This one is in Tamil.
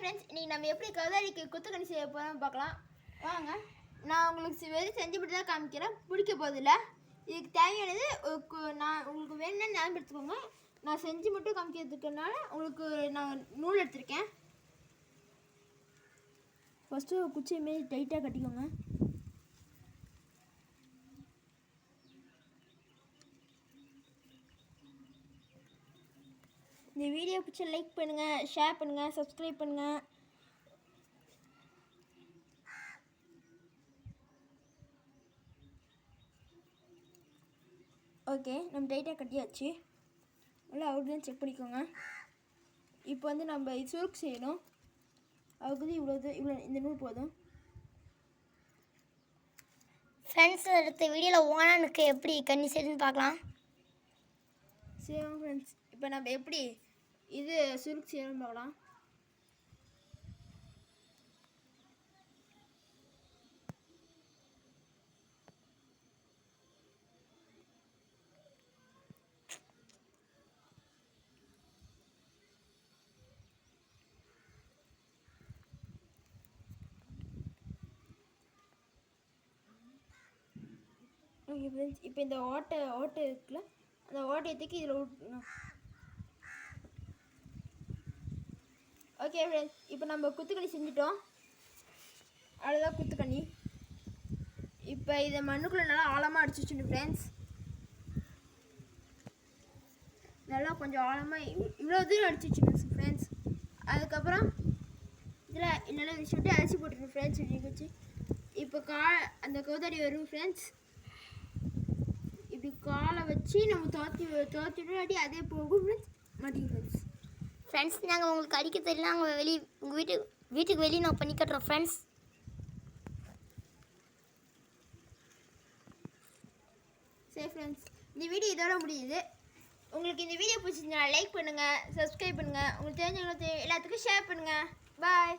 ஃப்ரெண்ட்ஸ், இன்றைக்கி நம்ம எப்படி கௌதாரிக்கு குத்துக்கணி செய்ய போகிறோம் பார்க்கலாம் வாங்க. நான் உங்களுக்கு வெறும் செஞ்சுபிட்டு தான் காமிக்கிறேன், பிடிக்க போதில்லை. இதுக்கு தேவையானது நான் உங்களுக்கு வேணும்னா ஞாபகம் எடுத்துக்கோங்க. நான் செஞ்சு மட்டும் காமிக்கிறதுக்குனால உங்களுக்கு நான் நூல் எடுத்திருக்கேன். ஃபஸ்ட்டு குச்சியை மாரி டைட்டாக கட்டிக்கோங்க. இந்த வீடியோ பிடிச்ச லைக் பண்ணுங்கள், ஷேர் பண்ணுங்கள், சப்ஸ்கிரைப் பண்ணுங்கள். ஓகே, நம்ம டைட்டாக கட்டியாச்சு. நல்லா அவுட்லைன் செக் பண்ணிக்கோங்க. இப்போ வந்து நம்ம சுருக்கு செய்யணும். அதுக்கு வந்து இவ்வளோ இந்த நூல் போதும். ஃப்ரெண்ட்ஸ், அடுத்த வீடியோவில் ஓனானுக்கு எப்படி கண்ணி செய்யுதுன்னு பார்க்கலாம். சரி ஃப்ரெண்ட்ஸ், இப்போ நம்ம எப்படி இது சுருக்கு செய்யணும்னு பார்க்கலாம். ஓகே ஃப்ரெண்ட்ஸ், இப்போ இந்த ஓட்டை இருக்குல்ல, அந்த ஓட்டையை தூக்கி இதில் விட்டுணும். ஓகே ஃப்ரெண்ட்ஸ், இப்போ நம்ம குத்துக்கணி செஞ்சிட்டோம். அவ்வளோதான் குத்துக்கணி. இப்போ இதை மண்ணுக்குள்ளே நல்லா ஆழமாக அடிச்சு வச்சுணும் ஃப்ரெண்ட்ஸ். நல்லா கொஞ்சம் ஆழமாக இவ்வளோ தூரம் அடிச்சு வச்சுக்கணும் ஃப்ரெண்ட்ஸ். அதுக்கப்புறம் இதில் நல்லா விட்டு அரிசி போட்டுருணும் ஃப்ரெண்ட்ஸ். வச்சு இப்போ அந்த கௌதாரி வரும் ஃப்ரெண்ட்ஸ். இப்படி காலை வச்சு நம்ம தோற்றிட்டு அதே போகும் ஃப்ரெண்ட்ஸ். மாட்டிங்க ஃப்ரெண்ட்ஸ், நாங்கள் உங்களுக்கு அடிக்க தெரியல, நாங்கள் உங்கள் வீட்டுக்கு வெளியே நான் பண்ணி கட்டுறோம் ஃப்ரெண்ட்ஸ். சரி ஃப்ரெண்ட்ஸ், இந்த வீடியோ இதோட முடியுது. உங்களுக்கு இந்த வீடியோ பிடிச்சிருந்தா லைக் பண்ணுங்கள், சப்ஸ்கிரைப் பண்ணுங்கள், உங்களுக்கு தெரிஞ்சவங்களுக்கு எல்லாத்துக்கும் ஷேர் பண்ணுங்கள். பாய்.